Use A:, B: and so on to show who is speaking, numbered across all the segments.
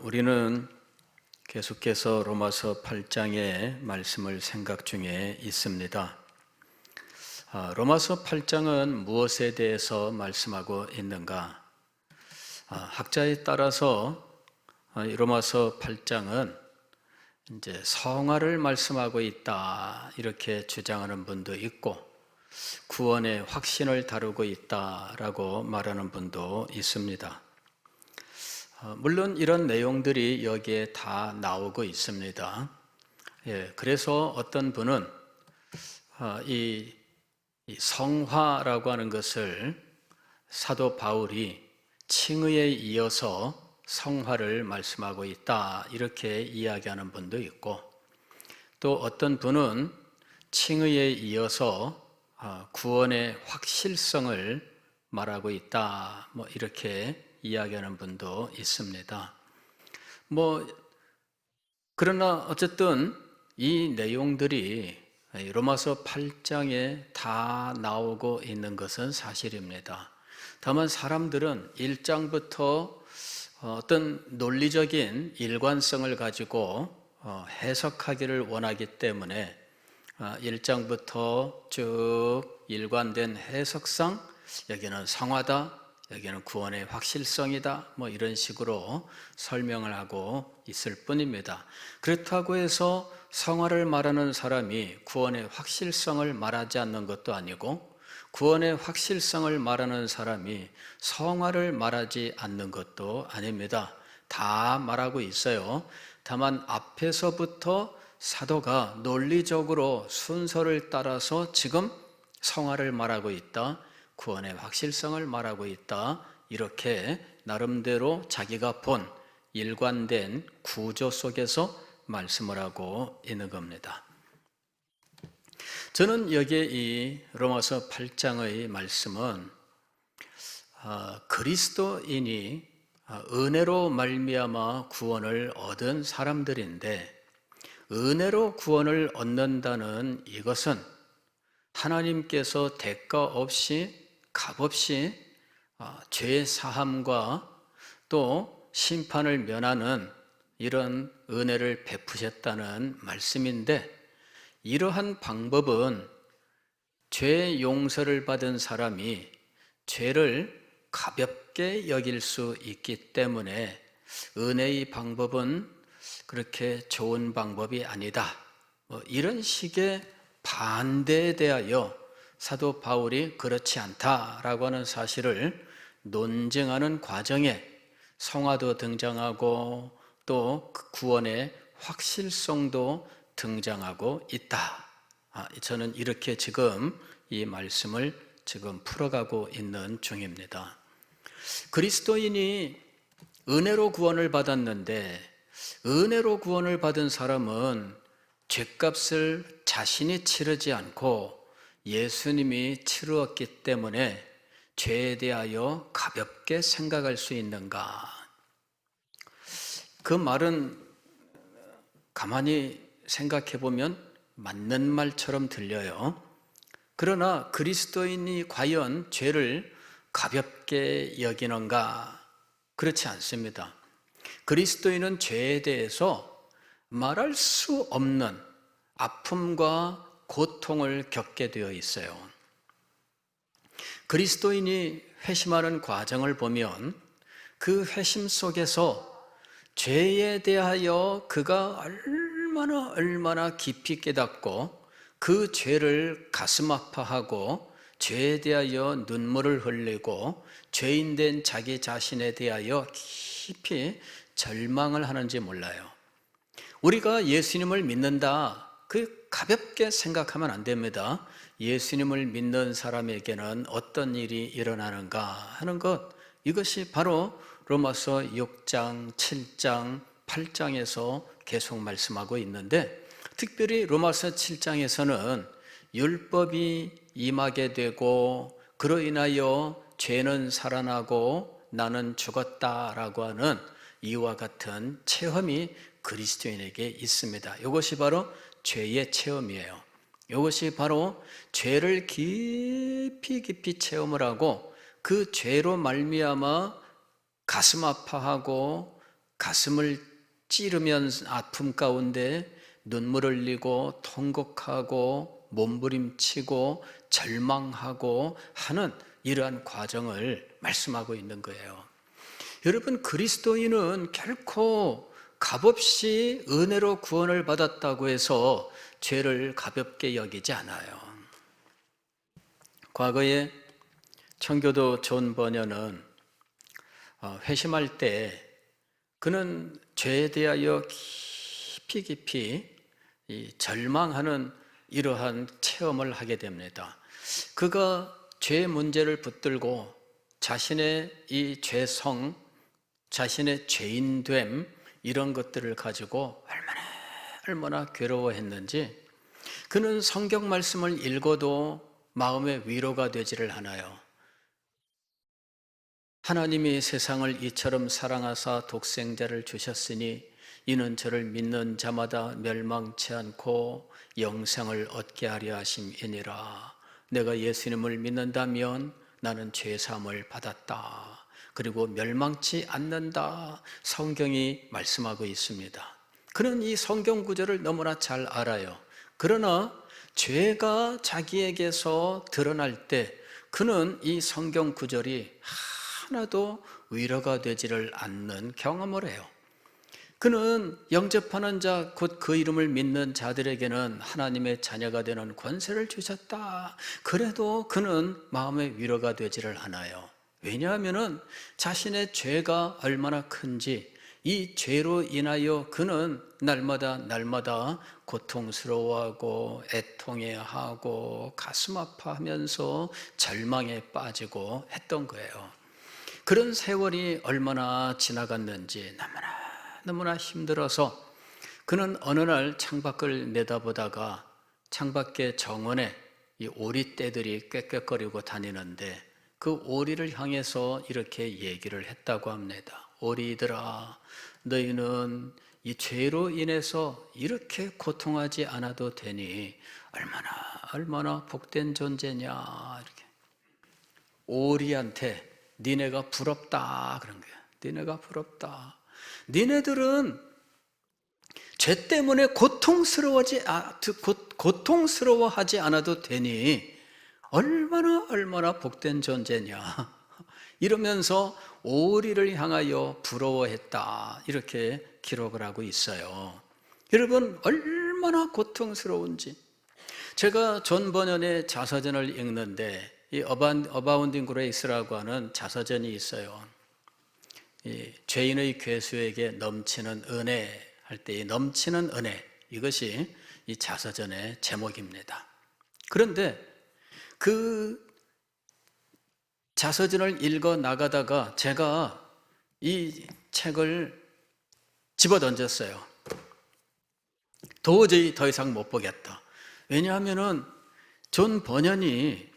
A: 우리는 계속해서 로마서 8장의 말씀을 생각 중에 있습니다. 로마서 8장은 무엇에 대해서 말씀하고 있는가? 학자에 따라서 이 로마서 8장은 이제 성화를 말씀하고 있다 이렇게 주장하는 분도 있고 구원의 확신을 다루고 있다라고 말하는 분도 있습니다. 물론 이런 내용들이 여기에 다 나오고 있습니다. 그래서 어떤 분은 이 성화라고 하는 것을 사도 바울이 칭의에 이어서 성화를 말씀하고 있다 이렇게 이야기하는 분도 있고, 또 어떤 분은 칭의에 이어서 구원의 확실성을 말하고 있다 이렇게 이야기하는 분도 있습니다. 그러나 어쨌든 이 내용들이 로마서 8장에 다 나오고 있는 것은 사실입니다. 다만 사람들은 1장부터 어떤 논리적인 일관성을 가지고 해석하기를 원하기 때문에 1장부터 쭉 일관된 해석상 여기는 성화다, 여기는 구원의 확실성이다 이런 식으로 설명을 하고 있을 뿐입니다. 그렇다고 해서 성화를 말하는 사람이 구원의 확실성을 말하지 않는 것도 아니고 구원의 확실성을 말하는 사람이 성화를 말하지 않는 것도 아닙니다. 다 말하고 있어요. 다만 앞에서부터 사도가 논리적으로 순서를 따라서 지금 성화를 말하고 있다, 구원의 확실성을 말하고 있다, 이렇게 나름대로 자기가 본 일관된 구조 속에서 말씀을 하고 있는 겁니다. 저는 여기에 이 로마서 8장의 말씀은 그리스도인이 은혜로 말미암아 구원을 얻은 사람들인데, 은혜로 구원을 얻는다는 이것은 하나님께서 대가 없이 값없이 죄 사함과 또 심판을 면하는 이런 은혜를 베푸셨다는 말씀인데, 이러한 방법은 죄 용서를 받은 사람이 죄를 가볍게 여길 수 있기 때문에 은혜의 방법은 그렇게 좋은 방법이 아니다, 이런 식의 반대에 대하여 사도 바울이 그렇지 않다라고 하는 사실을 논증하는 과정에 성화도 등장하고 또 구원의 확실성도 등장하고 있다. 저는 이렇게 지금 이 말씀을 지금 풀어가고 있는 중입니다. 그리스도인이 은혜로 구원을 받았는데, 은혜로 구원을 받은 사람은 죄값을 자신이 치르지 않고 예수님이 치루었기 때문에 죄에 대하여 가볍게 생각할 수 있는가? 그 말은 가만히 생각해 보면 맞는 말처럼 들려요. 그러나 그리스도인이 과연 죄를 가볍게 여기는가? 그렇지 않습니다. 그리스도인은 죄에 대해서 말할 수 없는 아픔과 고통을 겪게 되어 있어요. 그리스도인이 회심하는 과정을 보면 그 회심 속에서 죄에 대하여 그가 얼마나 깊이 깨닫고 그 죄를 가슴 아파하고 죄에 대하여 눈물을 흘리고 죄인된 자기 자신에 대하여 깊이 절망을 하는지 몰라요. 우리가 예수님을 믿는다, 그 가볍게 생각하면 안 됩니다. 예수님을 믿는 사람에게는 어떤 일이 일어나는가 하는 것, 이것이 바로 로마서 6장, 7장, 8장에서 계속 말씀하고 있는데, 특별히 로마서 7장에서는 율법이 임하게 되고 그로 인하여 죄는 살아나고 나는 죽었다라고 하는 이와 같은 체험이 그리스도인에게 있습니다. 이것이 바로 죄의 체험이에요. 이것이 바로 죄를 깊이 체험을 하고 그 죄로 말미암아 가슴 아파하고 가슴을 찌르면 아픔 가운데 눈물을 흘리고 통곡하고 몸부림치고 절망하고 하는 이러한 과정을 말씀하고 있는 거예요. 여러분, 그리스도인은 결코 값없이 은혜로 구원을 받았다고 해서 죄를 가볍게 여기지 않아요. 과거에 청교도 존 버녀는 회심할 때 그는 죄에 대하여 깊이 절망하는 이러한 체험을 하게 됩니다. 그가 죄 문제를 붙들고 자신의 이 죄성, 자신의 죄인됨 이런 것들을 가지고 얼마나 괴로워했는지 그는 성경 말씀을 읽어도 마음의 위로가 되지를 않아요. 하나님이 세상을 이처럼 사랑하사 독생자를 주셨으니 이는 저를 믿는 자마다 멸망치 않고 영생을 얻게 하려 하심이니라. 내가 예수님을 믿는다면 나는 죄사함을 받았다. 그리고 멸망치 않는다. 성경이 말씀하고 있습니다. 그는 이 성경 구절을 너무나 잘 알아요. 그러나 죄가 자기에게서 드러날 때 그는 이 성경 구절이 하나도 위로가 되지를 않는 경험을 해요. 그는 영접하는 자, 곧 그 이름을 믿는 자들에게는 하나님의 자녀가 되는 권세를 주셨다. 그래도 그는 마음의 위로가 되지를 않아요. 왜냐하면 자신의 죄가 얼마나 큰지 이 죄로 인하여 그는 날마다 고통스러워하고 애통해하고 가슴 아파하면서 절망에 빠지고 했던 거예요. 그런 세월이 얼마나 지나갔는지 너무나 힘들어서 그는 어느 날 창밖을 내다보다가 창밖의 정원에 이 오리떼들이 꽥꽥거리고 다니는데 그 오리를 향해서 이렇게 얘기를 했다고 합니다. 오리들아, 너희는 이 죄로 인해서 이렇게 고통하지 않아도 되니 얼마나 복된 존재냐. 이렇게 오리한테 니네가 부럽다 그런 거야. 니네가 부럽다. 니네들은 죄 때문에 고통스러워하지 않아도 되니 얼마나 복된 존재냐. 이러면서 오리를 향하여 부러워했다. 이렇게 기록을 하고 있어요. 여러분, 얼마나 고통스러운지. 제가 존 버년의 자서전을 읽는데 이 어바운딩 그레이스라고 하는 자서전이 있어요. 이 죄인의 괴수에게 넘치는 은혜 할 때 이 넘치는 은혜, 이것이 이 자서전의 제목입니다. 그런데 그 자서전을 읽어 나가다가 제가 이 책을 집어 던졌어요. 도저히 더 이상 못 보겠다. 왜냐하면은 존 버년이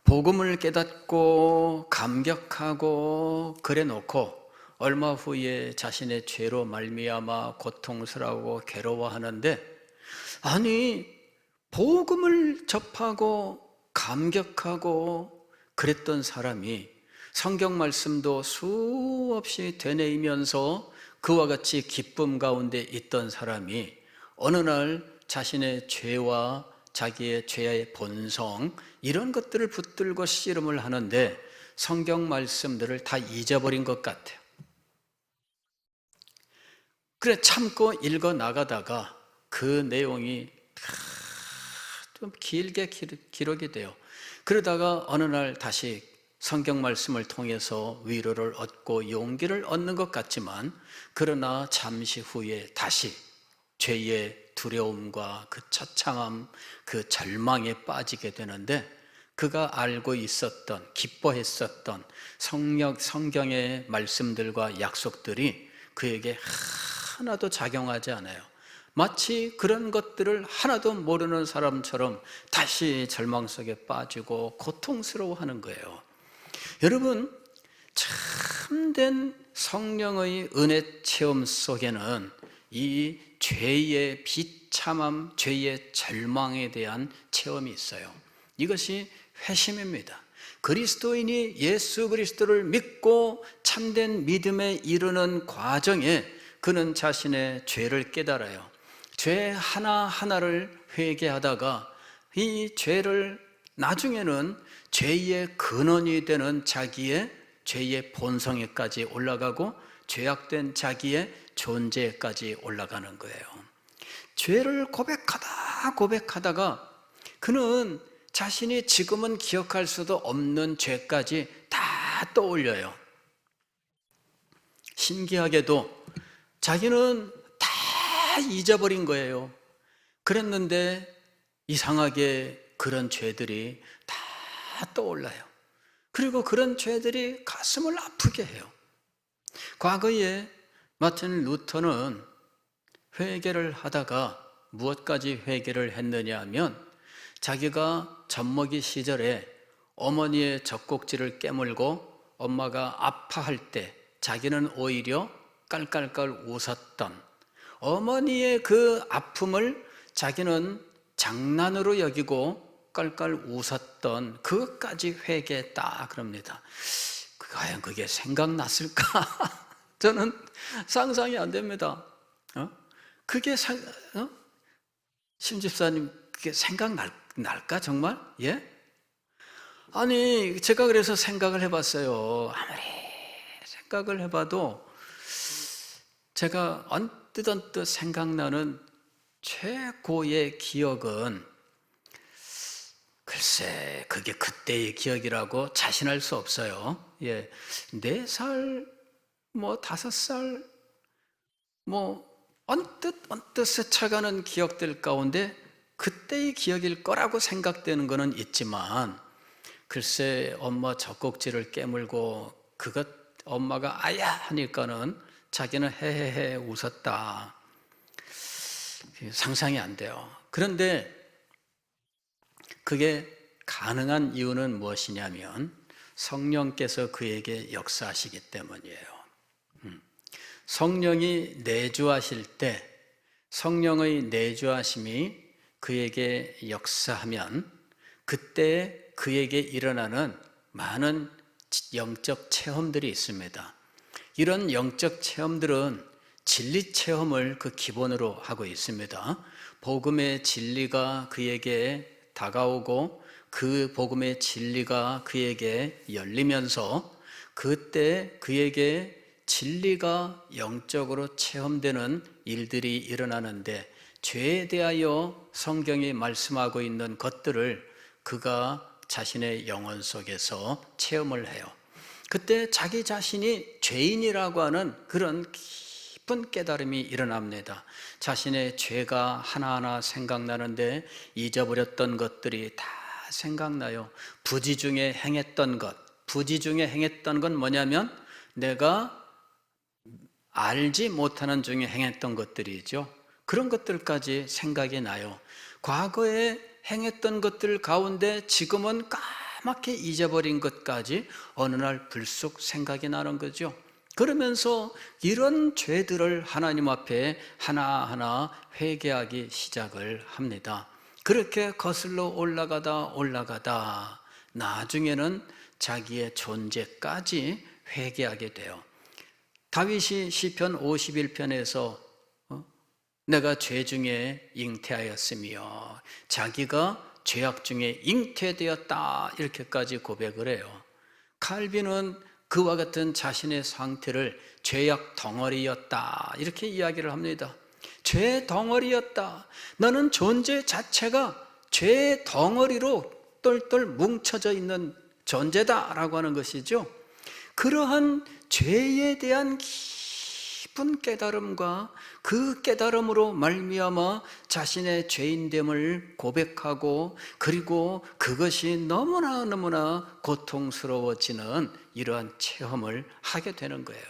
A: 복음을 깨닫고 감격하고 그래 놓고 얼마 후에 자신의 죄로 말미암아 고통스러워하고 괴로워하는데, 아니 복음을 접하고 감격하고 그랬던 사람이 성경 말씀도 수없이 되뇌이면서 그와 같이 기쁨 가운데 있던 사람이 어느 날 자신의 죄와 자기의 죄의 본성 이런 것들을 붙들고 씨름을 하는데 성경 말씀들을 다 잊어버린 것 같아요. 그래 참고 읽어 나가다가 그 내용이 좀 길게 기록이 돼요. 그러다가 어느 날 다시 성경 말씀을 통해서 위로를 얻고 용기를 얻는 것 같지만, 그러나 잠시 후에 다시 죄의 두려움과 그 처참함, 그 절망에 빠지게 되는데, 그가 알고 있었던, 기뻐했었던 성경의 말씀들과 약속들이 그에게 하나도 작용하지 않아요. 마치 그런 것들을 하나도 모르는 사람처럼 다시 절망 속에 빠지고 고통스러워하는 거예요. 여러분, 참된 성령의 은혜 체험 속에는 이 죄의 비참함, 죄의 절망에 대한 체험이 있어요. 이것이 회심입니다. 그리스도인이 예수 그리스도를 믿고 참된 믿음에 이르는 과정에 그는 자신의 죄를 깨달아요. 죄 하나하나를 회개하다가 이 죄를 나중에는 죄의 근원이 되는 자기의 죄의 본성에까지 올라가고 죄악된 자기의 존재까지 올라가는 거예요. 죄를 고백하다가 그는 자신이 지금은 기억할 수도 없는 죄까지 다 떠올려요. 신기하게도 자기는 다 잊어버린 거예요. 그랬는데 이상하게 그런 죄들이 다 떠올라요. 그리고 그런 죄들이 가슴을 아프게 해요. 과거에 마틴 루터는 회개를 하다가 무엇까지 회개를 했느냐 하면 자기가 젖먹이 시절에 어머니의 젖꼭지를 깨물고 엄마가 아파할 때 자기는 오히려 깔깔깔 웃었던 어머니의 그 아픔을 자기는 장난으로 여기고 깔깔 웃었던 그것까지 회개했다 그럽니다. 과연 그게 생각났을까? 저는 상상이 안 됩니다. 그게 심집사님 그게 생각날까 정말? 예? 아니 제가 그래서 생각을 해봤어요. 아무리 생각을 해봐도 제가 언뜻 생각나는 최고의 기억은 글쎄 그게 그때의 기억이라고 자신할 수 없어요. 예, 4살, 5살, 언뜻 스쳐가는 기억들 가운데 그때의 기억일 거라고 생각되는 거는 있지만 글쎄 엄마 젖꼭지를 깨물고 그것 엄마가 아야 하니까는 자기는 헤헤헤 웃었다. 상상이 안 돼요. 그런데 그게 가능한 이유는 무엇이냐면 성령께서 그에게 역사하시기 때문이에요. 성령이 내주하실 때 성령의 내주하심이 그에게 역사하면 그때 그에게 일어나는 많은 영적 체험들이 있습니다. 이런 영적 체험들은 진리 체험을 그 기본으로 하고 있습니다. 복음의 진리가 그에게 다가오고 그 복음의 진리가 그에게 열리면서 그때 그에게 진리가 영적으로 체험되는 일들이 일어나는데 죄에 대하여 성경이 말씀하고 있는 것들을 그가 자신의 영혼 속에서 체험을 해요. 그때 자기 자신이 죄인이라고 하는 그런 깊은 깨달음이 일어납니다. 자신의 죄가 하나하나 생각나는데 잊어버렸던 것들이 다 생각나요. 부지 중에 행했던 건 뭐냐면 내가 알지 못하는 중에 행했던 것들이죠. 그런 것들까지 생각이 나요. 과거에 행했던 것들 가운데 지금은 까맣게 잊어버린 것까지 어느 날 불쑥 생각이 나는 거죠. 그러면서 이런 죄들을 하나님 앞에 하나하나 회개하기 시작을 합니다. 그렇게 거슬러 올라가다 나중에는 자기의 존재까지 회개하게 돼요. 다윗이 시편 51편에서 내가 죄 중에 잉태하였으며 자기가 죄악 중에 잉태되었다 이렇게까지 고백을 해요. 칼빈은 그와 같은 자신의 상태를 죄악 덩어리였다 이렇게 이야기를 합니다. 죄 덩어리였다. 나는 존재 자체가 죄 덩어리로 똘똘 뭉쳐져 있는 존재다라고 하는 것이죠. 그러한 죄에 대한 깊은 깨달음과 그 깨달음으로 말미암아 자신의 죄인됨을 고백하고 그리고 그것이 너무나 고통스러워지는 이러한 체험을 하게 되는 거예요.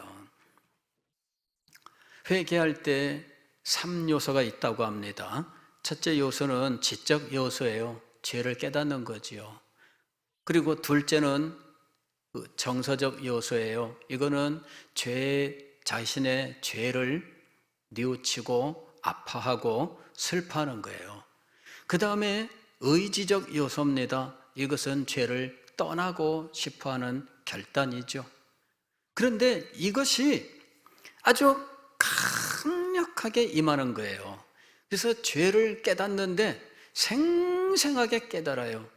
A: 회개할 때 3요소가 있다고 합니다. 첫째 요소는 지적 요소예요. 죄를 깨닫는 거지요. 그리고 둘째는 정서적 요소예요. 이거는 자신의 죄를 뉘우치고 아파하고 슬퍼하는 거예요. 그 다음에 의지적 요소입니다. 이것은 죄를 떠나고 싶어하는 결단이죠. 그런데 이것이 아주 강력하게 임하는 거예요. 그래서 죄를 깨닫는데 생생하게 깨달아요.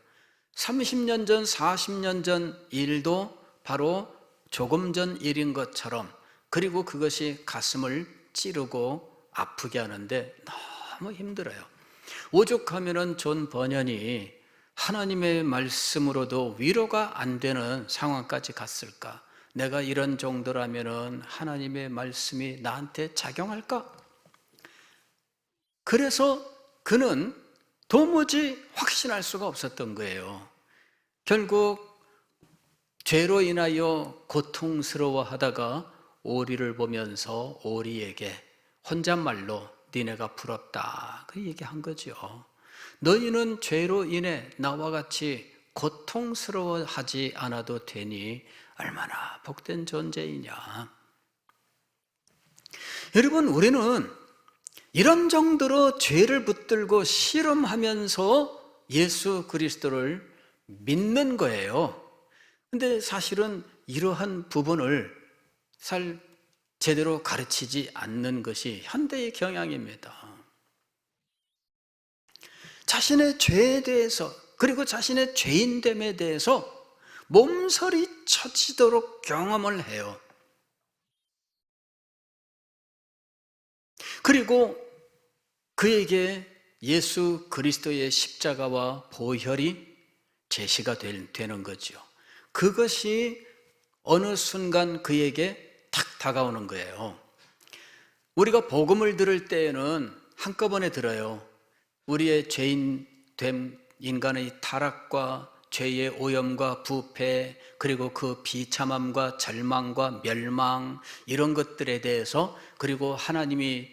A: 30년 전, 40년 전 일도 바로 조금 전 일인 것처럼, 그리고 그것이 가슴을 찌르고 아프게 하는데 너무 힘들어요. 오죽하면은 존 버년이 하나님의 말씀으로도 위로가 안 되는 상황까지 갔을까? 내가 이런 정도라면은 하나님의 말씀이 나한테 작용할까? 그래서 그는 도무지 확신할 수가 없었던 거예요. 결국 죄로 인하여 고통스러워 하다가 오리를 보면서 오리에게 혼잣말로 니네가 부럽다 그 얘기한 거죠. 너희는 죄로 인해 나와 같이 고통스러워하지 않아도 되니 얼마나 복된 존재이냐. 여러분, 우리는 이런 정도로 죄를 붙들고 씨름하면서 예수 그리스도를 믿는 거예요. 근데 사실은 이러한 부분을 제대로 가르치지 않는 것이 현대의 경향입니다. 자신의 죄에 대해서, 그리고 자신의 죄인됨에 대해서 몸서리 쳐지도록 경험을 해요. 그리고 그에게 예수 그리스도의 십자가와 보혈이 제시가 되는 거죠. 그것이 어느 순간 그에게 탁 다가오는 거예요. 우리가 복음을 들을 때에는 한꺼번에 들어요. 우리의 죄인됨, 인간의 타락과 죄의 오염과 부패, 그리고 그 비참함과 절망과 멸망, 이런 것들에 대해서, 그리고 하나님이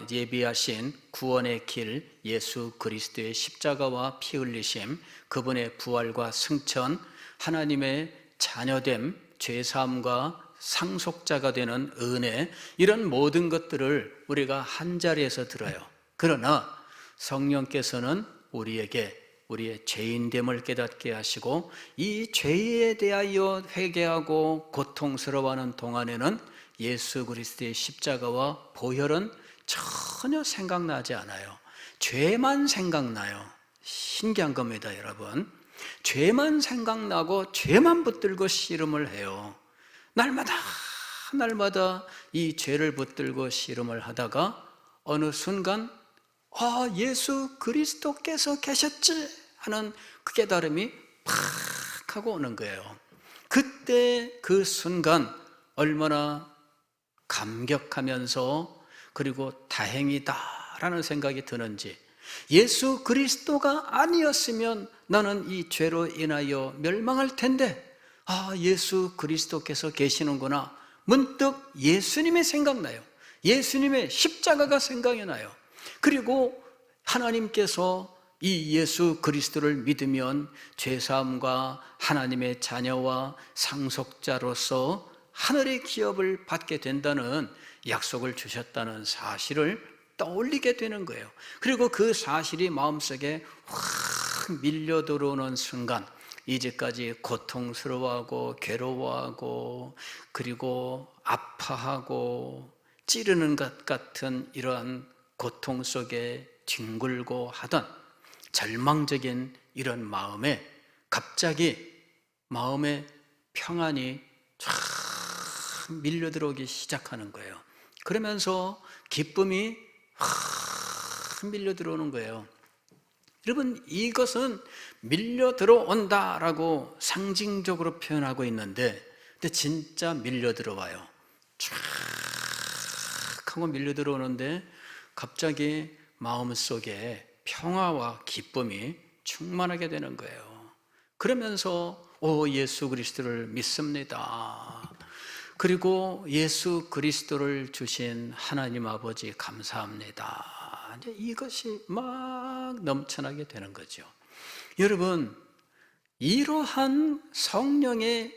A: 예비하신 구원의 길, 예수 그리스도의 십자가와 피 흘리심, 그분의 부활과 승천, 하나님의 자녀됨, 죄사함과 상속자가 되는 은혜, 이런 모든 것들을 우리가 한 자리에서 들어요. 그러나 성령께서는 우리에게 우리의 죄인됨을 깨닫게 하시고, 이 죄에 대하여 회개하고 고통스러워하는 동안에는 예수 그리스도의 십자가와 보혈은 전혀 생각나지 않아요. 죄만 생각나요. 신기한 겁니다, 여러분. 죄만 생각나고 죄만 붙들고 씨름을 해요. 날마다 이 죄를 붙들고 씨름을 하다가 어느 순간 예수 그리스도께서 계셨지 하는 그 깨달음이 팍 하고 오는 거예요. 그때 그 순간 얼마나 감격하면서, 그리고 다행이다라는 생각이 드는지, 예수 그리스도가 아니었으면 나는 이 죄로 인하여 멸망할 텐데, 예수 그리스도께서 계시는구나. 문득 예수님이 생각나요. 예수님의 십자가가 생각이 나요. 그리고 하나님께서 이 예수 그리스도를 믿으면 죄사함과 하나님의 자녀와 상속자로서 하늘의 기업을 받게 된다는 약속을 주셨다는 사실을 떠올리게 되는 거예요. 그리고 그 사실이 마음속에 확 밀려 들어오는 순간, 이제까지 고통스러워하고 괴로워하고 그리고 아파하고 찌르는 것 같은 이러한 고통 속에 뒹굴고 하던 절망적인 이런 마음에 갑자기 마음의 평안이 쫙 밀려 들어오기 시작하는 거예요. 그러면서 기쁨이 확 밀려 들어오는 거예요. 여러분, 이것은 밀려 들어온다라고 상징적으로 표현하고 있는데, 근데 진짜 밀려 들어와요. 쫙 하고 밀려 들어오는데 갑자기 마음속에 평화와 기쁨이 충만하게 되는 거예요. 그러면서 예수 그리스도를 믿습니다. 그리고 예수 그리스도를 주신 하나님 아버지 감사합니다. 이제 이것이 막 넘쳐나게 되는 거죠. 여러분, 이러한 성령의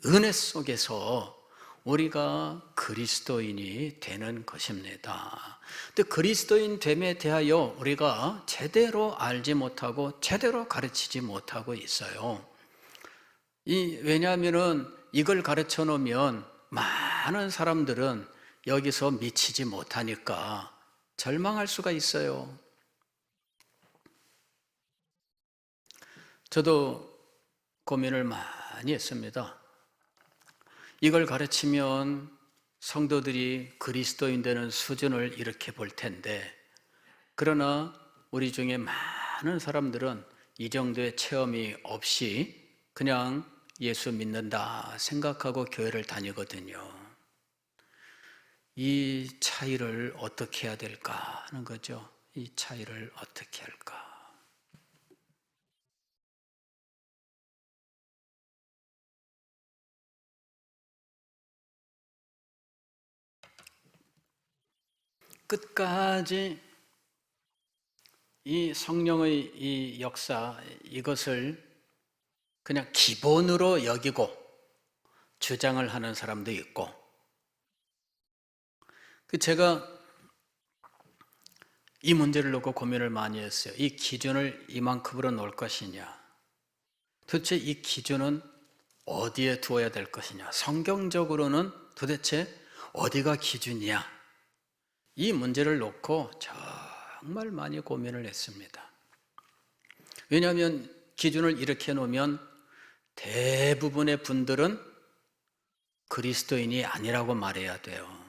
A: 은혜 속에서 우리가 그리스도인이 되는 것입니다. 근데 그리스도인 됨에 대하여 우리가 제대로 알지 못하고 제대로 가르치지 못하고 있어요. 왜냐하면은 이걸 가르쳐 놓으면 많은 사람들은 여기서 미치지 못하니까 절망할 수가 있어요. 저도 고민을 많이 했습니다. 이걸 가르치면 성도들이 그리스도인 되는 수준을 이렇게 볼 텐데, 그러나 우리 중에 많은 사람들은 이 정도의 체험이 없이 그냥 예수 믿는다 생각하고 교회를 다니거든요. 이 차이를 어떻게 해야 될까 하는 거죠. 이 차이를 어떻게 할까? 끝까지 이 성령의 이 역사, 이것을 그냥 기본으로 여기고 주장을 하는 사람도 있고, 제가 이 문제를 놓고 고민을 많이 했어요. 이 기준을 이만큼으로 놓을 것이냐, 도대체 이 기준은 어디에 두어야 될 것이냐, 성경적으로는 도대체 어디가 기준이야, 이 문제를 놓고 정말 많이 고민을 했습니다. 왜냐하면 기준을 이렇게 놓으면 대부분의 분들은 그리스도인이 아니라고 말해야 돼요.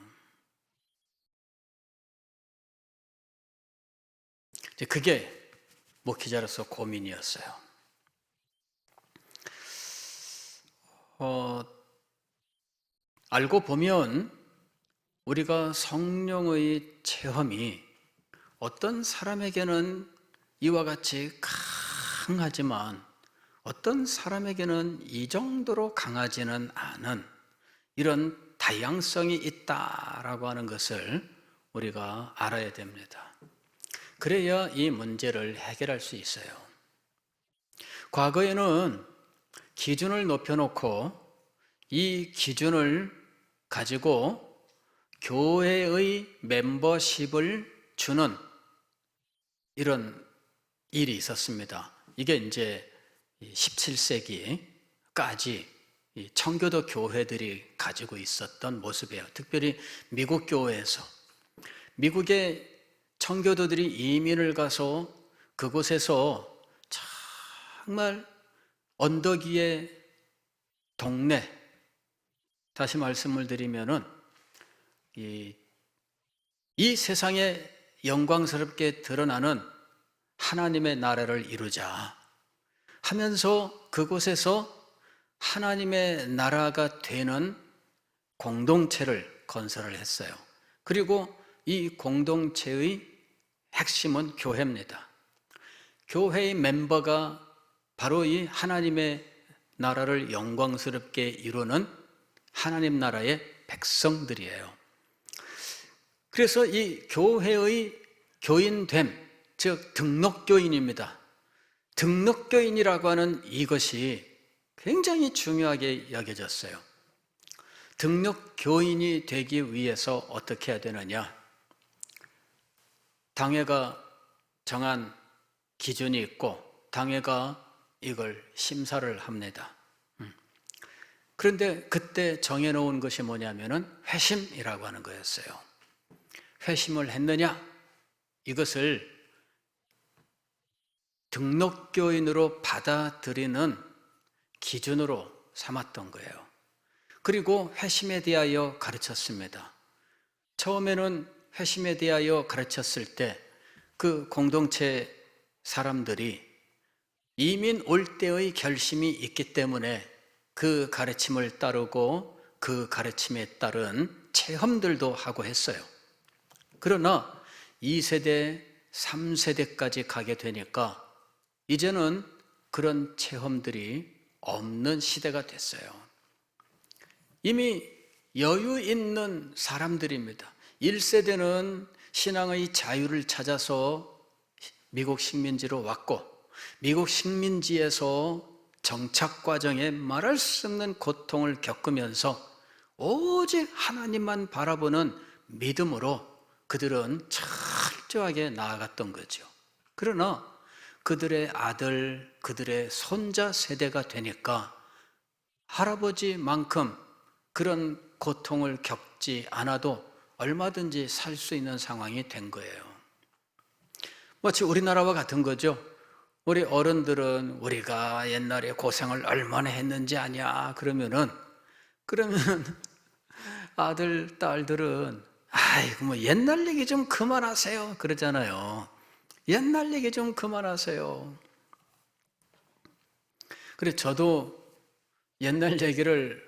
A: 그게 목회자로서 고민이었어요. 알고 보면 우리가 성령의 체험이 어떤 사람에게는 이와 같이 강하지만 어떤 사람에게는 이 정도로 강하지는 않은 이런 다양성이 있다라고 하는 것을 우리가 알아야 됩니다. 그래야 이 문제를 해결할 수 있어요. 과거에는 기준을 높여놓고 이 기준을 가지고 교회의 멤버십을 주는 이런 일이 있었습니다. 이게 이제 17세기까지 청교도 교회들이 가지고 있었던 모습이에요. 특별히 미국 교회에서, 미국의 청교도들이 이민을 가서 그곳에서 정말 언덕 위의 동네, 다시 말씀을 드리면은 이 세상에 영광스럽게 드러나는 하나님의 나라를 이루자 하면서 그곳에서 하나님의 나라가 되는 공동체를 건설을 했어요. 그리고 이 공동체의 핵심은 교회입니다. 교회의 멤버가 바로 이 하나님의 나라를 영광스럽게 이루는 하나님 나라의 백성들이에요. 그래서 이 교회의 교인됨, 즉 등록교인입니다. 등록교인이라고 하는 이것이 굉장히 중요하게 여겨졌어요. 등록교인이 되기 위해서 어떻게 해야 되느냐? 당회가 정한 기준이 있고 당회가 이걸 심사를 합니다. 그런데 그때 정해놓은 것이 뭐냐면은 회심이라고 하는 거였어요. 회심을 했느냐? 이것을 등록교인으로 받아들이는 기준으로 삼았던 거예요. 그리고 회심에 대하여 가르쳤습니다. 처음에는 회심에 대하여 가르쳤을 때 그 공동체 사람들이 이민 올 때의 결심이 있기 때문에 그 가르침을 따르고 그 가르침에 따른 체험들도 하고 했어요. 그러나 2세대, 3세대까지 가게 되니까 이제는 그런 체험들이 없는 시대가 됐어요. 이미 여유 있는 사람들입니다. 1세대는 신앙의 자유를 찾아서 미국 식민지로 왔고, 미국 식민지에서 정착 과정에 말할 수 없는 고통을 겪으면서 오직 하나님만 바라보는 믿음으로 그들은 철저하게 나아갔던 거죠. 그러나 그들의 아들, 그들의 손자 세대가 되니까 할아버지만큼 그런 고통을 겪지 않아도 얼마든지 살 수 있는 상황이 된 거예요. 마치 우리나라와 같은 거죠. 우리 어른들은 우리가 옛날에 고생을 얼마나 했는지 아냐 그러면 아들, 딸들은 아이고 뭐 옛날 얘기 좀 그만하세요 그러잖아요. 옛날 얘기 좀 그만하세요. 그래 저도 옛날 얘기를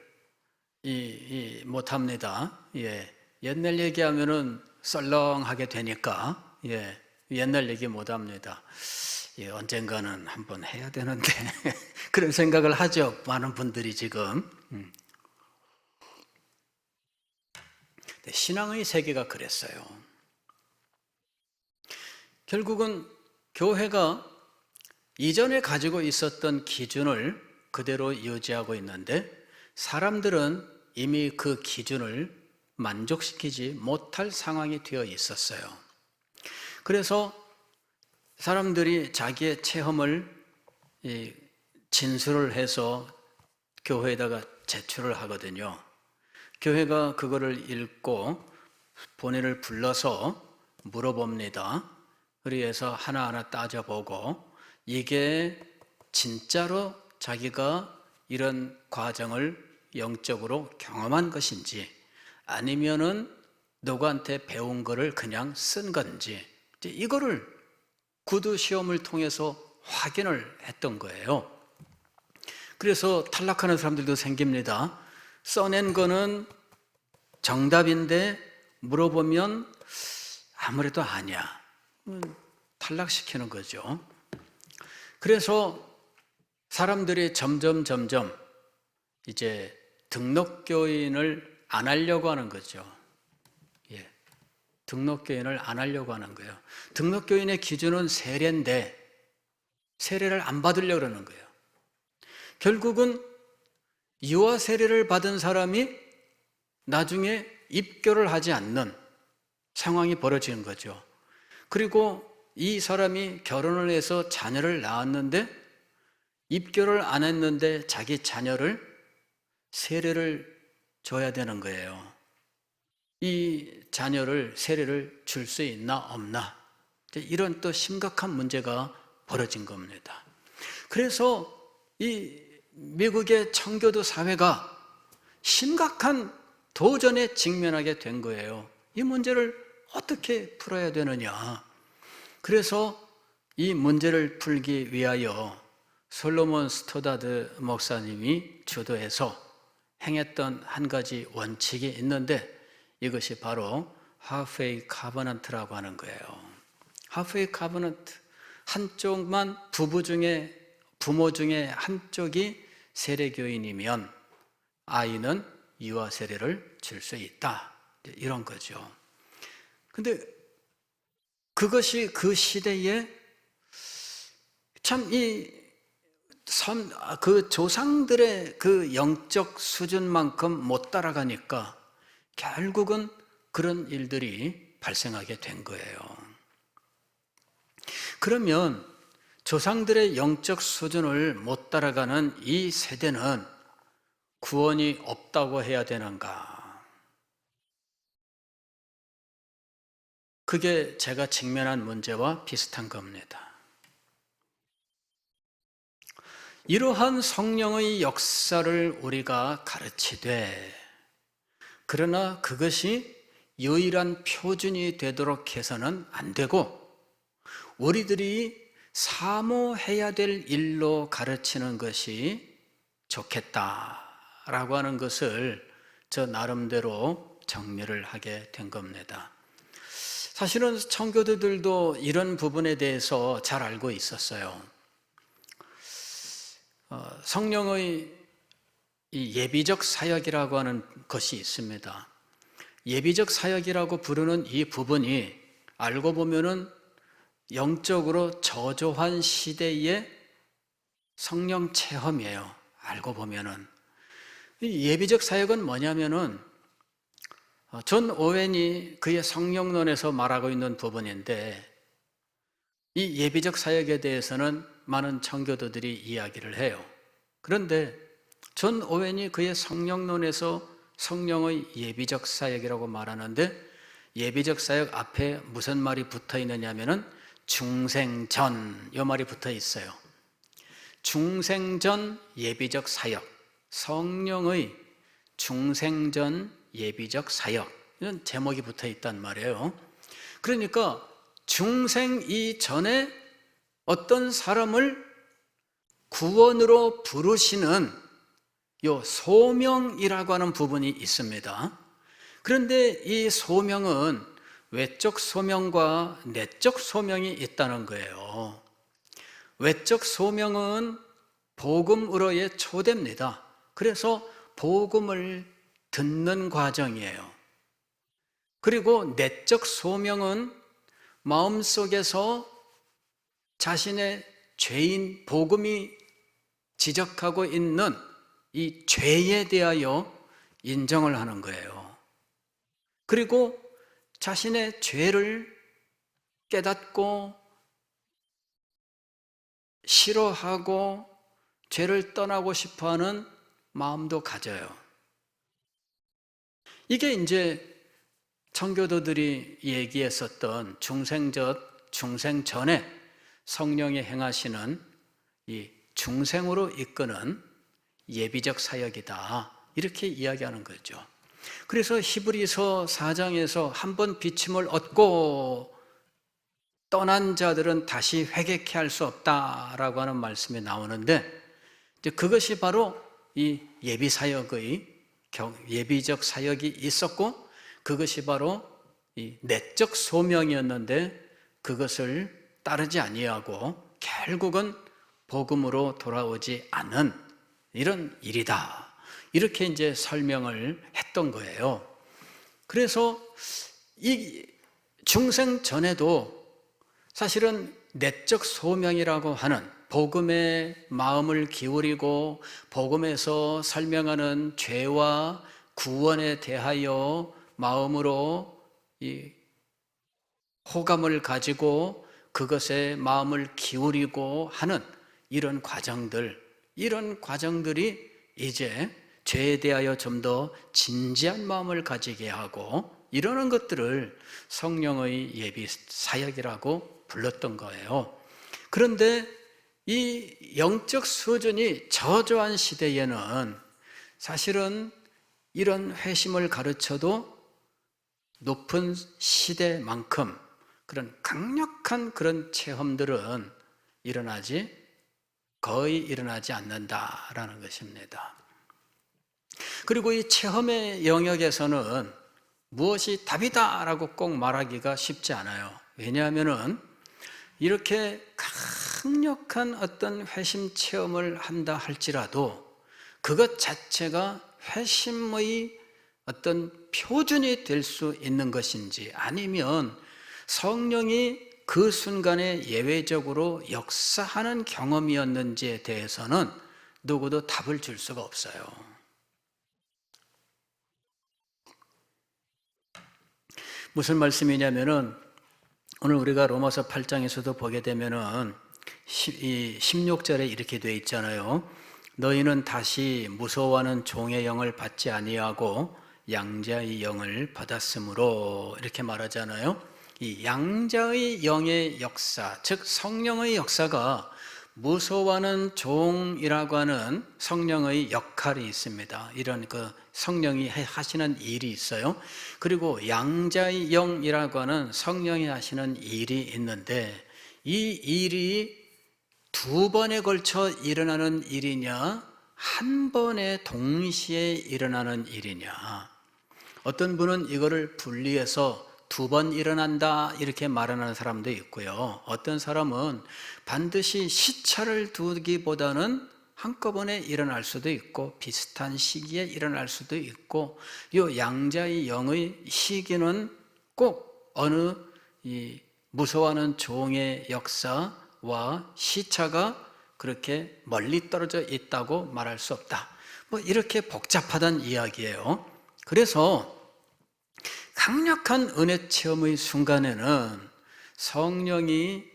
A: 못합니다. 예. 옛날 얘기하면은 썰렁하게 되니까 옛날 얘기 못합니다. 예, 언젠가는 한번 해야 되는데 그런 생각을 하죠. 많은 분들이 지금. 신앙의 세계가 그랬어요. 결국은 교회가 이전에 가지고 있었던 기준을 그대로 유지하고 있는데 사람들은 이미 그 기준을 만족시키지 못할 상황이 되어 있었어요. 그래서 사람들이 자기의 체험을 진술을 해서 교회에다가 제출을 하거든요. 교회가 그거를 읽고 본인을 불러서 물어봅니다. 그래서 하나하나 따져보고 이게 진짜로 자기가 이런 과정을 영적으로 경험한 것인지 아니면은 누구한테 배운 거를 그냥 쓴 건지 이거를 구두 시험을 통해서 확인을 했던 거예요. 그래서 탈락하는 사람들도 생깁니다. 써낸 거는 정답인데 물어보면 아무래도 아니야. 탈락시키는 거죠. 그래서 사람들이 점점 이제 등록교인을 안 하려고 하는 거죠. 예. 등록교인을 안 하려고 하는 거예요. 등록교인의 기준은 세례인데 세례를 안 받으려고 그러는 거예요. 결국은 유아 세례를 받은 사람이 나중에 입교를 하지 않는 상황이 벌어지는 거죠. 그리고 이 사람이 결혼을 해서 자녀를 낳았는데 입교를 안 했는데 자기 자녀를 세례를 줘야 되는 거예요. 이 자녀를 세례를 줄 수 있나 없나 이런 또 심각한 문제가 벌어진 겁니다. 그래서 이 미국의 청교도 사회가 심각한 도전에 직면하게 된 거예요. 이 문제를 어떻게 풀어야 되느냐. 그래서 이 문제를 풀기 위하여 솔로몬 스토다드 목사님이 주도해서 행했던 한 가지 원칙이 있는데 이것이 바로 하프웨이 카버넌트라고 하는 거예요. 하프웨이 카버넌트, 한쪽만 부모 중에 한쪽이 세례교인이면 아이는 유아 세례를 줄 수 있다. 이런 거죠. 근데 그것이 그 시대에 참 그 조상들의 그 영적 수준만큼 못 따라가니까 결국은 그런 일들이 발생하게 된 거예요. 그러면 조상들의 영적 수준을 못 따라가는 이 세대는 구원이 없다고 해야 되는가? 그게 제가 직면한 문제와 비슷한 겁니다. 이러한 성령의 역사를 우리가 가르치되 그러나 그것이 유일한 표준이 되도록 해서는 안 되고 우리들이 사모해야 될 일로 가르치는 것이 좋겠다라고 하는 것을 저 나름대로 정리를 하게 된 겁니다. 사실은 청교도들도 이런 부분에 대해서 잘 알고 있었어요. 성령의 이 예비적 사역이라고 하는 것이 있습니다. 예비적 사역이라고 부르는 이 부분이 알고 보면은 영적으로 저조한 시대의 성령 체험이에요. 알고 보면은 이 예비적 사역은 뭐냐면은 존 오웬이 그의 성령론에서 말하고 있는 부분인데 이 예비적 사역에 대해서는 많은 청교도들이 이야기를 해요. 그런데 존 오웬이 그의 성령론에서 성령의 예비적 사역이라고 말하는데 예비적 사역 앞에 무슨 말이 붙어 있느냐 하면은 중생전, 이 말이 붙어 있어요. 중생전 예비적 사역, 성령의 중생전 예비적 사역, 이런 제목이 붙어 있단 말이에요. 그러니까 중생 이전에 어떤 사람을 구원으로 부르시는 요 소명이라고 하는 부분이 있습니다. 그런데 이 소명은 외적 소명과 내적 소명이 있다는 거예요. 외적 소명은 복음으로의 초대입니다. 그래서 복음을 듣는 과정이에요. 그리고 내적 소명은 마음속에서 자신의 죄인, 복음이 지적하고 있는 이 죄에 대하여 인정을 하는 거예요. 그리고 자신의 죄를 깨닫고 싫어하고 죄를 떠나고 싶어하는 마음도 가져요. 이게 이제 청교도들이 얘기했었던 중생전에 성령이 행하시는 이 중생으로 이끄는 예비적 사역이다, 이렇게 이야기하는 거죠. 그래서 히브리서 4장에서 한번 비침을 얻고 떠난 자들은 다시 회개케 할 수 없다라고 하는 말씀이 나오는데, 이제 그것이 바로 이 예비적 사역이 있었고, 그것이 바로 이 내적 소명이었는데 그것을 따르지 아니하고 결국은 복음으로 돌아오지 않은 이런 일이다, 이렇게 이제 설명을 했던 거예요. 그래서 이 중생 전에도 사실은 내적 소명이라고 하는 복음에 마음을 기울이고 복음에서 설명하는 죄와 구원에 대하여 마음으로 이 호감을 가지고 그것에 마음을 기울이고 하는 이런 과정들이 이제 죄에 대하여 좀 더 진지한 마음을 가지게 하고 이러는 것들을 성령의 예비 사역이라고 불렀던 거예요. 그런데 이 영적 수준이 저조한 시대에는 사실은 이런 회심을 가르쳐도 높은 시대만큼 그런 강력한 그런 체험들은 거의 일어나지 않는다라는 것입니다. 그리고 이 체험의 영역에서는 무엇이 답이다라고 꼭 말하기가 쉽지 않아요. 왜냐하면은 이렇게 강력한 어떤 회심 체험을 한다 할지라도 그것 자체가 회심의 어떤 표준이 될 수 있는 것인지, 아니면 성령이 그 순간에 예외적으로 역사하는 경험이었는지에 대해서는 누구도 답을 줄 수가 없어요. 무슨 말씀이냐면은 오늘 우리가 로마서 8장에서도 보게 되면은 16절에 이렇게 되어 있잖아요. 너희는 다시 무서워하는 종의 영을 받지 아니하고 양자의 영을 받았으므로, 이렇게 말하잖아요. 이 양자의 영의 역사, 즉 성령의 역사가 무서워하는 종이라고 하는 성령의 역할이 있습니다. 이런 그 성령이 하시는 일이 있어요. 그리고 양자의 영이라고 하는 성령이 하시는 일이 있는데, 이 일이 두 번에 걸쳐 일어나는 일이냐, 한 번에 동시에 일어나는 일이냐. 어떤 분은 이거를 분리해서 두 번 일어난다 이렇게 말하는 사람도 있고요. 어떤 사람은 반드시 시차를 두기보다는 한꺼번에 일어날 수도 있고 비슷한 시기에 일어날 수도 있고, 이 양자의 영의 시기는 꼭 어느 이 무서워하는 종의 역사와 시차가 그렇게 멀리 떨어져 있다고 말할 수 없다. 뭐 이렇게 복잡하다는 이야기예요. 그래서 강력한 은혜 체험의 순간에는 성령이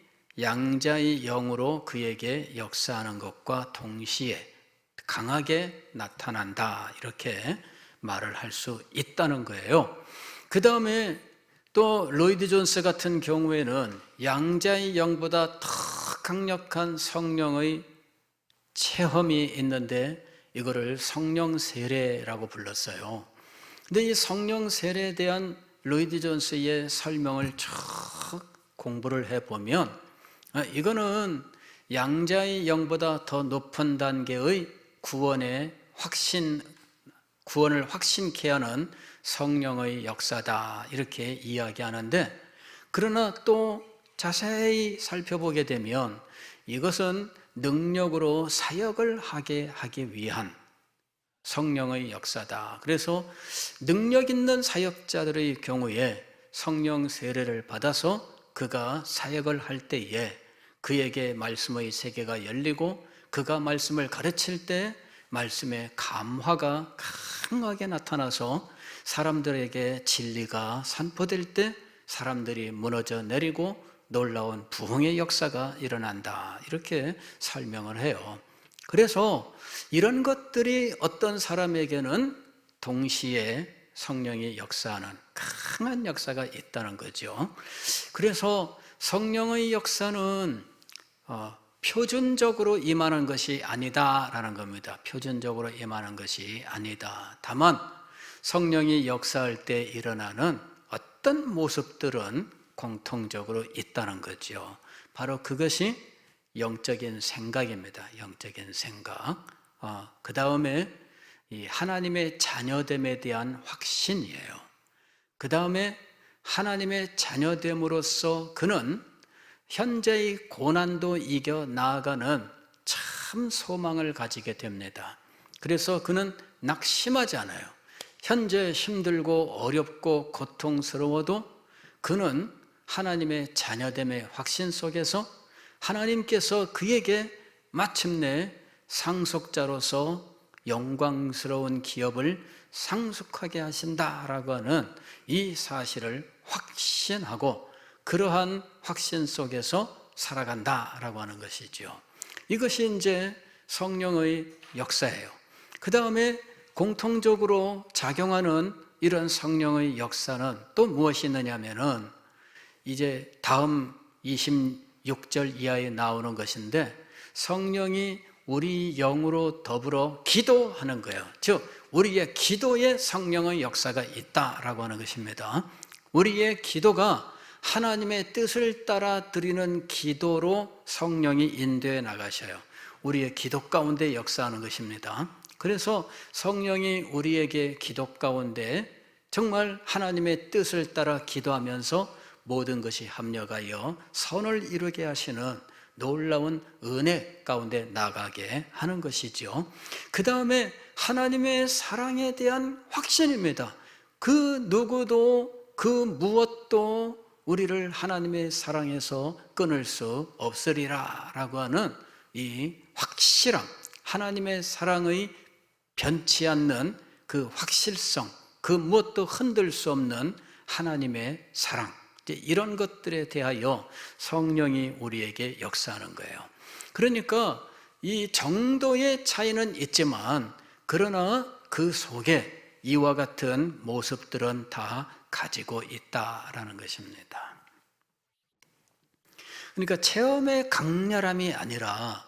A: 양자의 영으로 그에게 역사하는 것과 동시에 강하게 나타난다, 이렇게 말을 할 수 있다는 거예요. 그 다음에 또 로이드 존스 같은 경우에는 양자의 영보다 더 강력한 성령의 체험이 있는데 이거를 성령 세례라고 불렀어요. 근데 이 성령 세례에 대한 로이드 존스의 설명을 쭉 공부를 해보면 이거는 양자의 영보다 더 높은 단계의 구원을 확신케 하는 성령의 역사다 이렇게 이야기하는데, 그러나 또 자세히 살펴보게 되면 이것은 능력으로 사역을 하기 위한 성령의 역사다. 그래서 능력 있는 사역자들의 경우에 성령 세례를 받아서 그가 사역을 할 때에 그에게 말씀의 세계가 열리고 그가 말씀을 가르칠 때 말씀의 감화가 강하게 나타나서 사람들에게 진리가 선포될 때 사람들이 무너져 내리고 놀라운 부흥의 역사가 일어난다 이렇게 설명을 해요. 그래서 이런 것들이 어떤 사람에게는 동시에 성령이 역사하는 강한 역사가 있다는 거죠. 그래서 성령의 역사는 표준적으로 임하는 것이 아니다라는 겁니다. 표준적으로 임하는 것이 아니다. 다만 성령이 역사할 때 일어나는 어떤 모습들은 공통적으로 있다는 거죠. 바로 그것이 영적인 생각입니다. 영적인 생각. 그 다음에 이 하나님의 자녀됨에 대한 확신이에요. 그 다음에 하나님의 자녀됨으로써 그는 현재의 고난도 이겨 나아가는 참 소망을 가지게 됩니다. 그래서 그는 낙심하지 않아요. 현재 힘들고 어렵고 고통스러워도 그는 하나님의 자녀됨의 확신 속에서 하나님께서 그에게 마침내 상속자로서 영광스러운 기업을 상속하게 하신다라고 하는 이 사실을 확신하고 그러한 확신 속에서 살아간다라고 하는 것이죠. 이것이 이제 성령의 역사예요. 그 다음에 공통적으로 작용하는 이런 성령의 역사는 또 무엇이 있느냐면은 이제 다음 26절 이하에 나오는 것인데, 성령이 우리 영으로 더불어 기도하는 거예요. 즉 우리의 기도에 성령의 역사가 있다라고 하는 것입니다. 우리의 기도가 하나님의 뜻을 따라 드리는 기도로 성령이 인도해 나가셔요. 우리의 기도 가운데 역사하는 것입니다. 그래서 성령이 우리에게 기도 가운데 정말 하나님의 뜻을 따라 기도하면서 모든 것이 합력하여 선을 이루게 하시는 놀라운 은혜 가운데 나가게 하는 것이죠. 그 다음에 하나님의 사랑에 대한 확신입니다. 그 누구도 그 무엇도 우리를 하나님의 사랑에서 끊을 수 없으리라 라고 하는 이 확실함, 하나님의 사랑의 변치 않는 그 확실성, 그 무엇도 흔들 수 없는 하나님의 사랑, 이런 것들에 대하여 성령이 우리에게 역사하는 거예요. 그러니까 이 정도의 차이는 있지만 그러나 그 속에 이와 같은 모습들은 다 가지고 있다라는 것입니다. 그러니까 체험의 강렬함이 아니라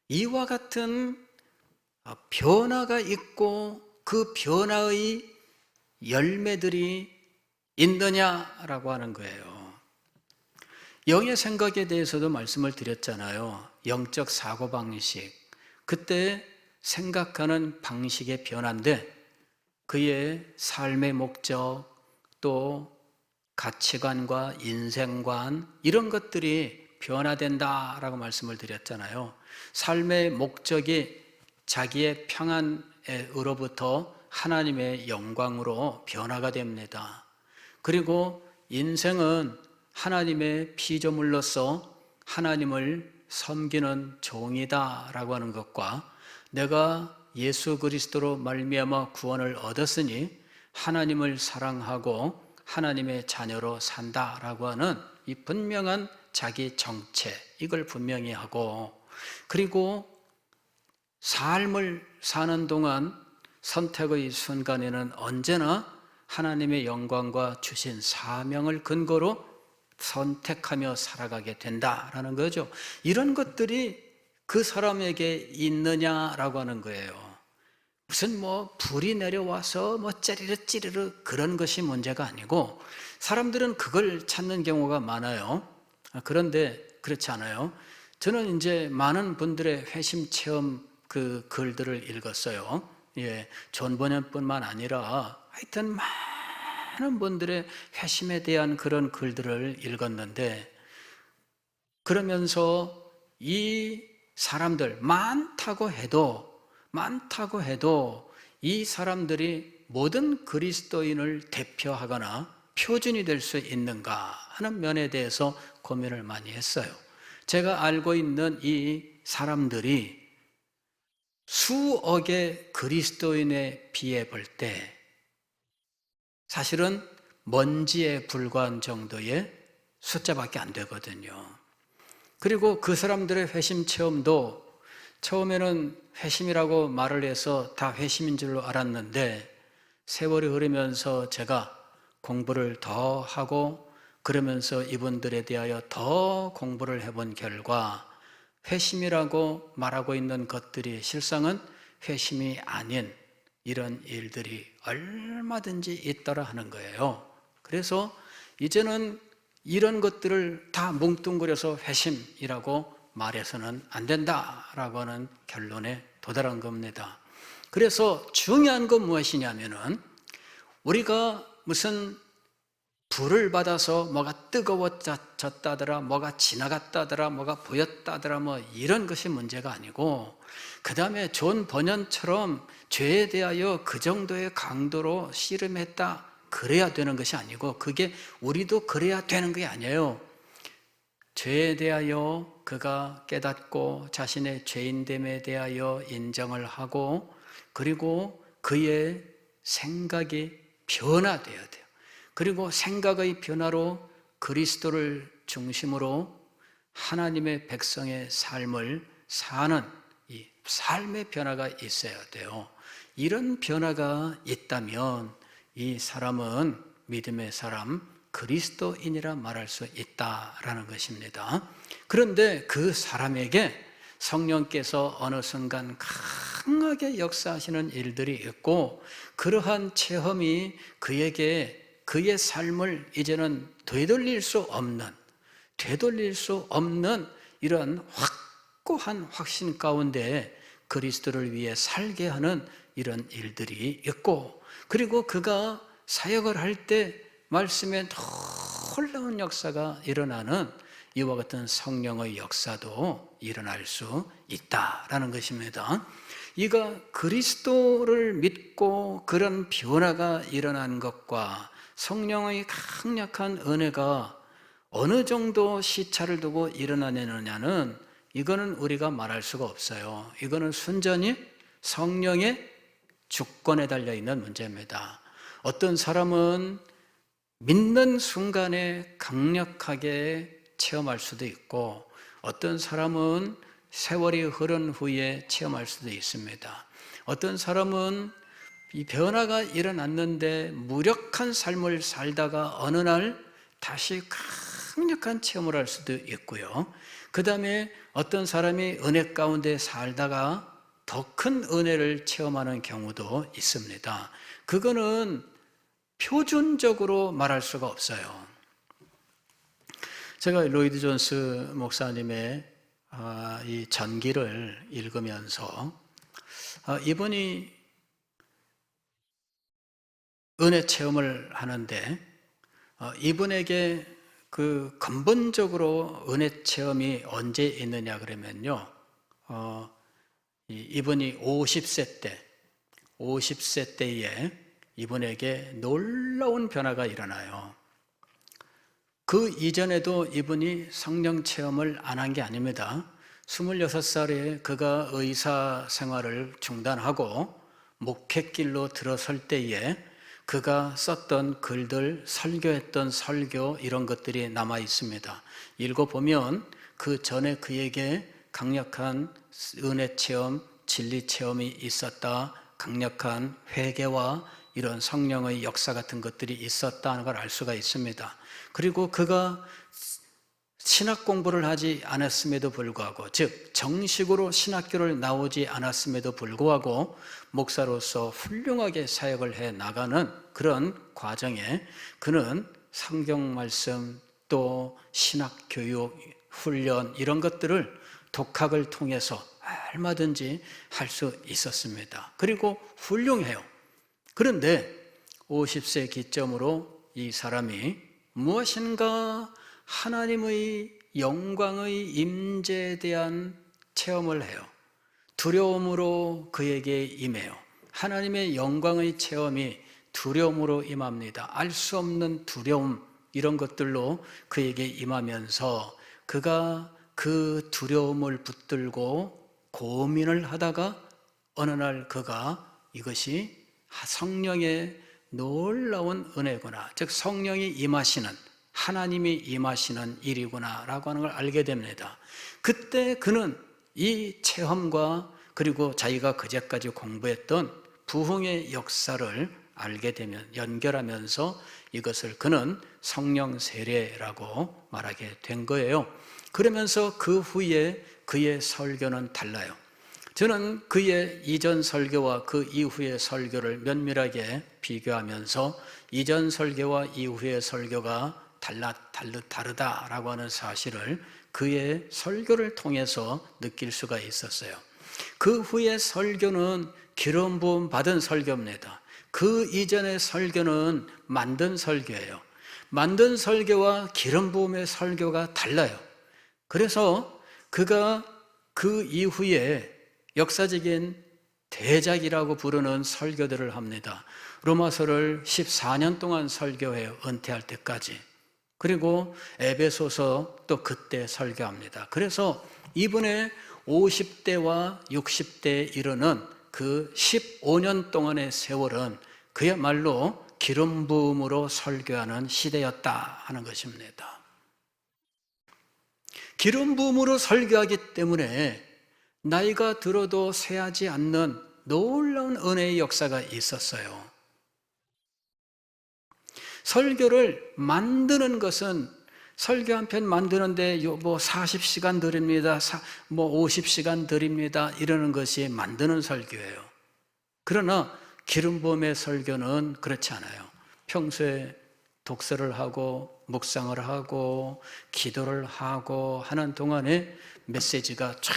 A: 이와 같은 변화가 있고 그 변화의 열매들이 있느냐라고 하는 거예요. 영의 생각에 대해서도 말씀을 드렸잖아요. 영적 사고방식, 그때 생각하는 방식의 변화인데 그의 삶의 목적, 또 가치관과 인생관 이런 것들이 변화된다라고 말씀을 드렸잖아요. 삶의 목적이 자기의 평안으로부터 하나님의 영광으로 변화가 됩니다. 그리고 인생은 하나님의 피조물로서 하나님을 섬기는 종이다라고 하는 것과 내가 예수 그리스도로 말미암아 구원을 얻었으니 하나님을 사랑하고 하나님의 자녀로 산다라고 하는 이 분명한 자기 정체, 이걸 분명히 하고, 그리고 삶을 사는 동안 선택의 순간에는 언제나 하나님의 영광과 주신 사명을 근거로 선택하며 살아가게 된다라는 거죠. 이런 것들이 그 사람에게 있느냐라고 하는 거예요. 무슨 불이 내려와서 찌르르 찌르르 그런 것이 문제가 아니고, 사람들은 그걸 찾는 경우가 많아요. 그런데 그렇지 않아요. 저는 이제 많은 분들의 회심 체험 그 글들을 읽었어요. 존 버년뿐만 아니라 하여튼 많은 분들의 회심에 대한 그런 글들을 읽었는데, 그러면서 이 사람들 많다고 해도 이 사람들이 모든 그리스도인을 대표하거나 표준이 될 수 있는가 하는 면에 대해서 고민을 많이 했어요. 제가 알고 있는 이 사람들이 수억의 그리스도인에 비해 볼 때 사실은 먼지에 불과한 정도의 숫자밖에 안 되거든요. 그리고 그 사람들의 회심 체험도 처음에는 회심이라고 말을 해서 다 회심인 줄로 알았는데, 세월이 흐르면서 제가 공부를 더 하고 그러면서 이분들에 대하여 더 공부를 해본 결과, 회심이라고 말하고 있는 것들이 실상은 회심이 아닌 이런 일들이 얼마든지 있더라 하는 거예요. 그래서 이제는 이런 것들을 다 뭉뚱그려서 회심이라고 말해서는 안 된다라고 하는 결론에 도달한 겁니다. 그래서 중요한 건 무엇이냐면은, 우리가 무슨 불을 받아서 뭐가 뜨거워졌다더라, 뭐가 지나갔다더라, 뭐가 보였다더라, 이런 것이 문제가 아니고, 그 다음에 존 번연처럼 죄에 대하여 그 정도의 강도로 씨름했다 그래야 되는 것이 아니고, 그게 우리도 그래야 되는 게 아니에요. 죄에 대하여 그가 깨닫고 자신의 죄인됨에 대하여 인정을 하고, 그리고 그의 생각이 변화되어야 돼요. 그리고 생각의 변화로 그리스도를 중심으로 하나님의 백성의 삶을 사는 이 삶의 변화가 있어야 돼요. 이런 변화가 있다면 이 사람은 믿음의 사람, 그리스도인이라 말할 수 있다라는 것입니다. 그런데 그 사람에게 성령께서 어느 순간 강하게 역사하시는 일들이 있고, 그러한 체험이 그에게 그의 삶을 이제는 되돌릴 수 없는 이런 확고한 확신 가운데 그리스도를 위해 살게 하는 이런 일들이 있고, 그리고 그가 사역을 할 때 말씀에 놀라운 역사가 일어나는 이와 같은 성령의 역사도 일어날 수 있다라는 것입니다. 이가 그리스도를 믿고 그런 변화가 일어난 것과 성령의 강력한 은혜가 어느 정도 시차를 두고 일어나느냐는, 이거는 우리가 말할 수가 없어요. 이거는 순전히 성령의 주권에 달려있는 문제입니다. 어떤 사람은 믿는 순간에 강력하게 체험할 수도 있고, 어떤 사람은 세월이 흐른 후에 체험할 수도 있습니다. 어떤 사람은 이 변화가 일어났는데 무력한 삶을 살다가 어느 날 다시 강력한 체험을 할 수도 있고요. 그 다음에 어떤 사람이 은혜 가운데 살다가 더 큰 은혜를 체험하는 경우도 있습니다. 그거는 표준적으로 말할 수가 없어요. 제가 로이드 존스 목사님의 이 전기를 읽으면서 이분이 은혜 체험을 하는데, 이분에게 그 근본적으로 은혜 체험이 언제 있느냐 그러면요, 이분이 50세 때에 이분에게 놀라운 변화가 일어나요. 그 이전에도 이분이 성령 체험을 안 한 게 아닙니다. 26살에 그가 의사 생활을 중단하고 목회길로 들어설 때에 그가 썼던 글들, 설교했던 설교, 이런 것들이 남아 있습니다. 읽어보면 그 전에 그에게 강력한 은혜 체험, 진리 체험이 있었다, 강력한 회개와 이런 성령의 역사 같은 것들이 있었다는 걸 알 수가 있습니다. 그리고 그가 신학 공부를 하지 않았음에도 불구하고, 즉 정식으로 신학교를 나오지 않았음에도 불구하고 목사로서 훌륭하게 사역을 해 나가는 그런 과정에 그는 성경 말씀 또 신학 교육, 훈련 이런 것들을 독학을 통해서 얼마든지 할 수 있었습니다. 그리고 훌륭해요. 그런데 50세 기점으로 이 사람이 무엇인가 하나님의 영광의 임재에 대한 체험을 해요. 두려움으로 그에게 임해요. 하나님의 영광의 체험이 두려움으로 임합니다. 알 수 없는 두려움, 이런 것들로 그에게 임하면서 그가 그 두려움을 붙들고 고민을 하다가 어느 날 그가 이것이 성령의 놀라운 은혜구나, 즉 성령이 임하시는, 하나님이 임하시는 일이구나 라고 하는 걸 알게 됩니다. 그때 그는 이 체험과 그리고 자기가 그제까지 공부했던 부흥의 역사를 알게 되면 연결하면서 이것을 그는 성령 세례라고 말하게 된 거예요. 그러면서 그 후에 그의 설교는 달라요. 저는 그의 이전 설교와 그 이후의 설교를 면밀하게 비교하면서 이전 설교와 이후의 설교가 다르다라고 하는 사실을 그의 설교를 통해서 느낄 수가 있었어요. 그 후의 설교는 기름 부음 받은 설교입니다. 그 이전의 설교는 만든 설교예요. 만든 설교와 기름 부음의 설교가 달라요. 그래서 그가 그 이후에 역사적인 대작이라고 부르는 설교들을 합니다. 로마서를 14년 동안 설교해요. 은퇴할 때까지. 그리고 에베소서 또 그때 설교합니다. 그래서 이분의 50대와 60대에 이르는 그 15년 동안의 세월은 그야말로 기름 부음으로 설교하는 시대였다 하는 것입니다. 기름 부음으로 설교하기 때문에 나이가 들어도 쇠하지 않는 놀라운 은혜의 역사가 있었어요. 설교를 만드는 것은 설교 한 편 만드는데 40시간 드립니다, 50시간 드립니다 이러는 것이 만드는 설교예요. 그러나 기름 부음의 설교는 그렇지 않아요. 평소에 독서를 하고 묵상을 하고 기도를 하고 하는 동안에 메시지가 쫙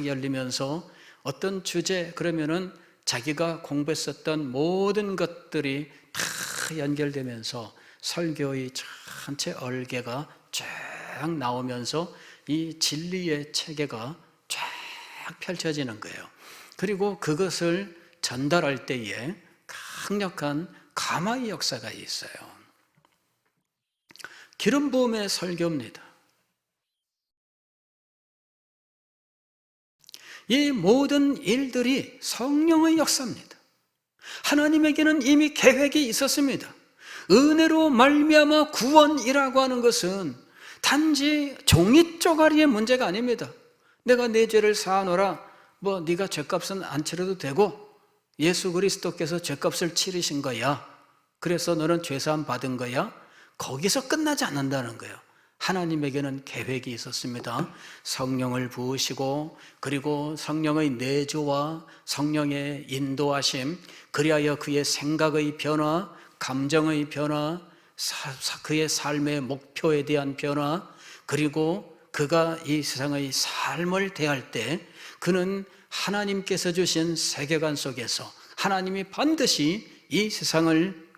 A: 열리면서 어떤 주제, 그러면은 자기가 공부했었던 모든 것들이 다 연결되면서 설교의 전체 얼개가 쫙 나오면서 이 진리의 체계가 쫙 펼쳐지는 거예요. 그리고 그것을 전달할 때에 강력한 감화의 역사가 있어요. 기름 부음의 설교입니다. 이 모든 일들이 성령의 역사입니다. 하나님에게는 이미 계획이 있었습니다. 은혜로 말미암아 구원이라고 하는 것은 단지 종이 쪼가리의 문제가 아닙니다. 내가 내 죄를 사하노라, 네가 죄값은 안 치러도 되고 예수 그리스도께서 죄값을 치르신 거야, 그래서 너는 죄사함 받은 거야, 거기서 끝나지 않는다는 거예요. 하나님에게는 계획이 있었습니다. 성령을 부으시고 그리고 성령의 내조와 성령의 인도하심, 그리하여 그의 생각의 변화, 감정의 변화, 그의 삶의 목표에 대한 변화, 그리고 그가 이 세상의 삶을 대할 때 그는 하나님께서 주신 세계관 속에서 하나님이 반드시 이 세상을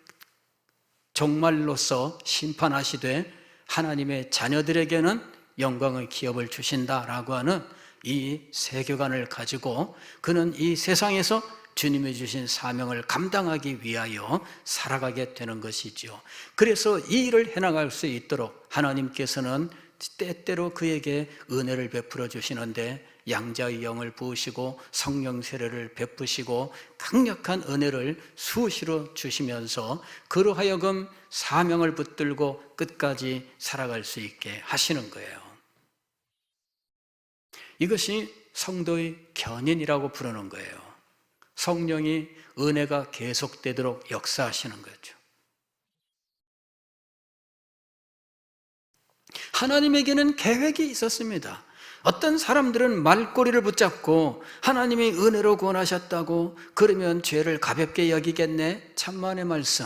A: 종말로서 심판하시되 하나님의 자녀들에게는 영광의 기업을 주신다라고 하는 이 세계관을 가지고 그는 이 세상에서 주님이 주신 사명을 감당하기 위하여 살아가게 되는 것이지요. 그래서 이 일을 해나갈 수 있도록 하나님께서는 때때로 그에게 은혜를 베풀어 주시는데 양자의 영을 부으시고 성령 세례를 베푸시고 강력한 은혜를 수시로 주시면서 그로 하여금 사명을 붙들고 끝까지 살아갈 수 있게 하시는 거예요. 이것이 성도의 견인이라고 부르는 거예요. 성령이 은혜가 계속되도록 역사하시는 거죠. 하나님에게는 계획이 있었습니다. 어떤 사람들은 말꼬리를 붙잡고 하나님이 은혜로 구원하셨다고 그러면 죄를 가볍게 여기겠네. 천만의 말씀.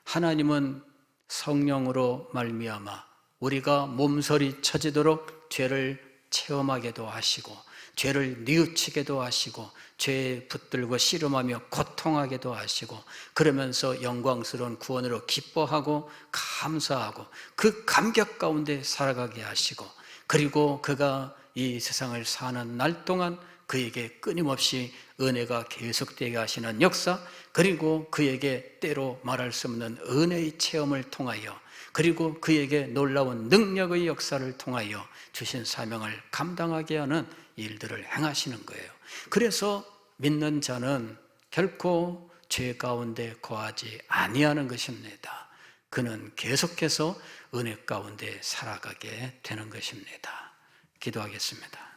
A: 하나님은 성령으로 말미암아 우리가 몸서리 쳐지도록 죄를 체험하게도 하시고 죄를 뉘우치게도 하시고 죄에 붙들고 씨름하며 고통하게도 하시고 그러면서 영광스러운 구원으로 기뻐하고 감사하고 그 감격 가운데 살아가게 하시고 그리고 그가 이 세상을 사는 날 동안 그에게 끊임없이 은혜가 계속되게 하시는 역사, 그리고 그에게 때로 말할 수 없는 은혜의 체험을 통하여 그리고 그에게 놀라운 능력의 역사를 통하여 주신 사명을 감당하게 하는 일들을 행하시는 거예요. 그래서 믿는 자는 결코 죄 가운데 거하지 아니하는 것입니다. 그는 계속해서 은혜 가운데 살아가게 되는 것입니다. 기도하겠습니다.